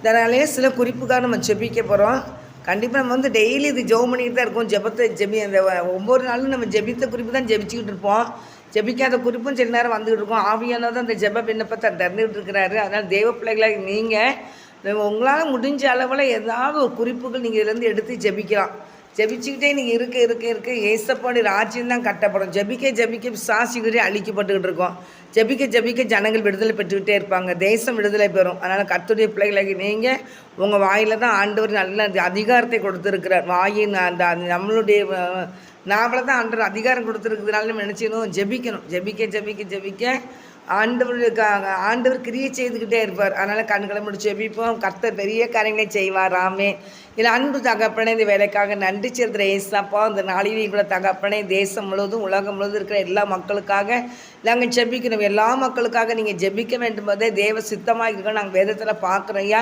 இதனாலேயே சில குறிப்புக்காக நம்ம ஜெபிக்க போகிறோம். கண்டிப்பாக நம்ம வந்து டெய்லி இது ஜெபம் பண்ணிக்கிட்டு தான் இருக்கோம். அந்த ஒவ்வொரு நாளும் நம்ம ஜெபித்த குறிப்பு தான் ஜெபிச்சுக்கிட்டு இருப்போம். ஜெபிக்காத குறிப்பும் சில நேரம் வந்துக்கிட்டு இருக்கோம். ஆவியானவர் தான் அந்த ஜெப விண்ணப்பத்தை திறந்துக்கிட்டு இருக்கிறாரு. அதனால் தேவ பிள்ளைகளாக நீங்கள் உங்களால் முடிஞ்ச அளவில் ஏதாவது ஒரு குறிப்புகள் நீங்கள் இதுலேருந்து எடுத்து ஜெபிக்கலாம். ஜெபிச்சுக்கிட்டே நீங்கள் இருக்க ஏசப்பாடி ராஜ்யம் தான் கட்டப்படும். ஜெபிக்க பிசாசுகளே அழிக்கப்பட்டுக்கிட்டு இருக்கோம். ஜெபிக்க ஜனங்கள் விடுதலை பெற்றுக்கிட்டே இருப்பாங்க. தேசம் விடுதலை பெறும். அதனால் கர்த்தருடைய பிள்ளைகளாகி நீங்கள் உங்கள் வாயில் தான் ஆண்டவர் நல்ல அதிகாரத்தை கொடுத்துருக்கிறார். வாயின் அந்த நம்மளுடைய நாவலை தான் ஆண்டவர் அதிகாரம் கொடுத்துருக்கிறதுனால நம்ம நினச்சிக்கணும், ஜெபிக்கணும். ஜெபிக்க ஆண்டவர் கிரியை செய்துக்கிட்டே இருப்பார். அதனால் கண்களை முடிச்சு ஜெபிப்போம். கர்த்தர் பெரிய காரியங்களை செய்வாராமே. இல்லை அன்பு தகப்பனே, இந்த வேலைக்காக நன்றி செலுத்துகிற ஏசப்பா, இந்த நாளிலேயும் கூட தகப்பனே, தேசம் முழுவதும் உலகம் முழுவதும் இருக்கிற எல்லா மக்களுக்காக நாங்கள் ஜெபிக்கணும். எல்லா மக்களுக்காக நீங்கள் ஜெபிக்க வேண்டும் போதே தேவ சித்தமாக இருக்கணும். நாங்கள் வேதத்தில் பார்க்குறோம். ஐயா,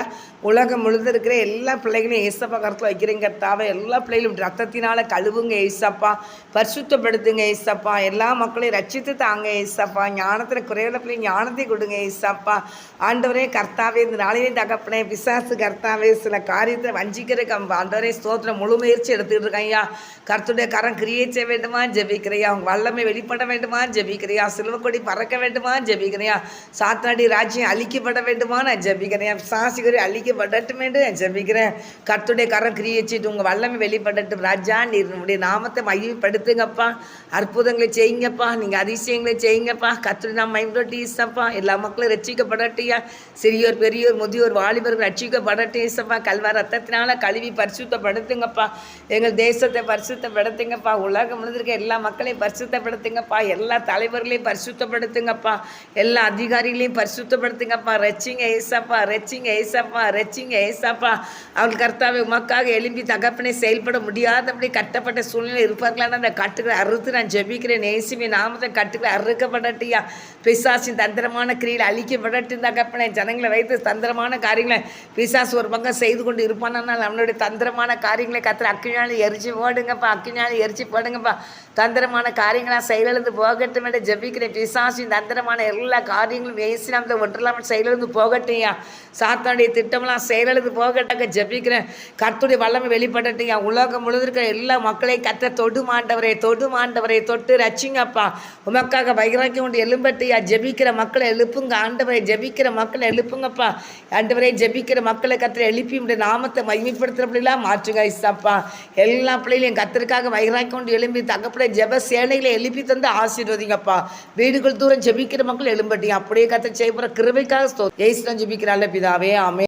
உலகம் முழுவதும் இருக்கிற எல்லா பிள்ளைகளையும் ஏசப்பா கருத்தில் வைக்கிறீங்க. கர்த்தாவே, எல்லா பிள்ளைகளும் ரத்தத்தினால் கழுவுங்க ஏசப்பா, பரிசுத்தப்படுத்துங்க ஏசப்பா, எல்லா மக்களையும் ரட்சித்து தாங்க ஏசப்பா, ஞானத்தில் குறையில பிள்ளை ஞானத்தை கொடுங்க ஏசப்பா. ஆண்டவரே கர்த்தாவே, இந்த நாளிலே தகப்பனே, பிசாசு கர்த்தாவே சில காரியத்தை வஞ்சிக்கிற ஆண்டவரே ஸ்தோத்திரம் முழு முயற்சி எடுத்துக்கிட்டு இருக்கேன். ஐயா, கர்த்தருடைய கரம் கிரியை செய்ய வேண்டுமா ஜெபிக்கிறையா, அவங்க வல்லமை வெளிப்பட வேண்டுமா ஜெபிக்கிறையா, சிலுவக்கொடி பறக்க வேண்டுமா ஜெபிக்கிறையா, சாத்தாடி ராஜ்யம் அழிக்கப்பட வேண்டுமா நான் ஜெபிக்கிறேன், சாசிகரி அழிக்கப்படட்டும் என்று ஜெபிக்கிறேன். கர்த்தருடைய கரம் கிரியை செய்து உங்கள் வல்லமை வெளிப்படட்டும் ராஜா. நீருடைய நாமத்தை மகிமைப்படுத்துங்கப்பா, அற்புதங்களை செய்யுங்கப்பா, நீங்கள் அதிசயங்களை செய்யுங்கப்பா. கர்த்தருடைய நாம் மைண்டோட்டீசப்பா, எல்லா மக்களும் ரட்சிக்கப்படட்டியா, சிறியோர் பெரியோர் முதியோர் வாலிபர்கள் ரட்சிக்கப்படட்டேசப்பா, கல்வார் ரத்தத்தினால கழுவி பரிசுத்தப்படுத்துங்கப்பா, எங்கள் தேசத்தை பரிசுத்தப்படுத்துங்கப்பா, உலகம் முழுவதும் எல்லா மக்களையும் பரிசுத்தப்படுத்துங்கப்பா, எல்லா தலைவர்களையும் பரிசுத்தப்படுத்துங்கப்பா, எல்லா அதிகாரிகளையும் பரிசுத்தப்படுத்துங்கப்பா. ரட்சிங்க ஏசப்பா. அவள் கர்த்தாவை உமக்காக எழும்பி தகப்பனை செயல்பட முடியாதபடி கட்டப்பட்ட சூழ்நிலை இருப்பார்களான அந்த கட்டுகளை அறுத்து நான் ஜெபிக்கிறேன். இயேசுவின் நாமத்தை கட்டுகளை அறுக்கப்படட்டியா, பிசாசின் தந்திரமான கிரியில் அழிக்கப்படட்டும் தகப்பனை. ஜனங்களை வைத்து தந்திரமான காரியங்களை பிசாசு ஒரு பக்கம் செய்து கொண்டு இருப்பானால் நம்மளுடைய தந்திரமான காரியங்களை கத்திர அக்கினாலும் எரிச்சு போடுங்கப்பா. தந்திரமான காரியங்களாக செயலிழந்து போகட்டும் என்று ஜெபிக்கிறேன். பிசாசின் தந்திரமான எல்லா காரியங்களும் ஏசினாமத்தை ஒன்றலாமல் செயலிழந்து போகட்டையா, சாத்தானுடைய திட்டம்லாம் செயலிழந்து போகட்டாக ஜெபிக்கிறேன். கர்த்தருடைய வல்லமை வெளிப்படட்டையா, உலகம் முழுவதற்கு எல்லா மக்களையும் கத்த தொடு மாண்டவரை தொட்டு ரச்சிங்கப்பா, உமக்காக வைராக்கியம் கொண்டு எழும்பட்டையா. ஜெபிக்கிற மக்களை எழுப்புங்க ஆண்டவரை, ஜெபிக்கிற மக்களை எழுப்புங்கப்பா ஆண்டவரை, ஜெபிக்கிற மக்களை கத்திர எழுப்பி உடைய நாமத்தை மகிமைப்படுத்துகிற பிள்ளைலாம் மாற்றுங்க ஐசாப்பா. எல்லா பிள்ளைகளையும் கத்திற்காக வைராக்கியம் கொண்டு எழும்பி தகப்பட ஜெப சேனைகளை எழுப்பி தந்து ஆசீர்வதிங்கப்பா. வீடுகள் தூரம் ஜெபிக்கிற மக்கள் எழும்பட்டிங்க அப்படியே கத்திர செய்ய போகிற கிருபைக்காக ஏசுதான் ஜெபிக்கிறாள் பிதாவே. ஆமென்.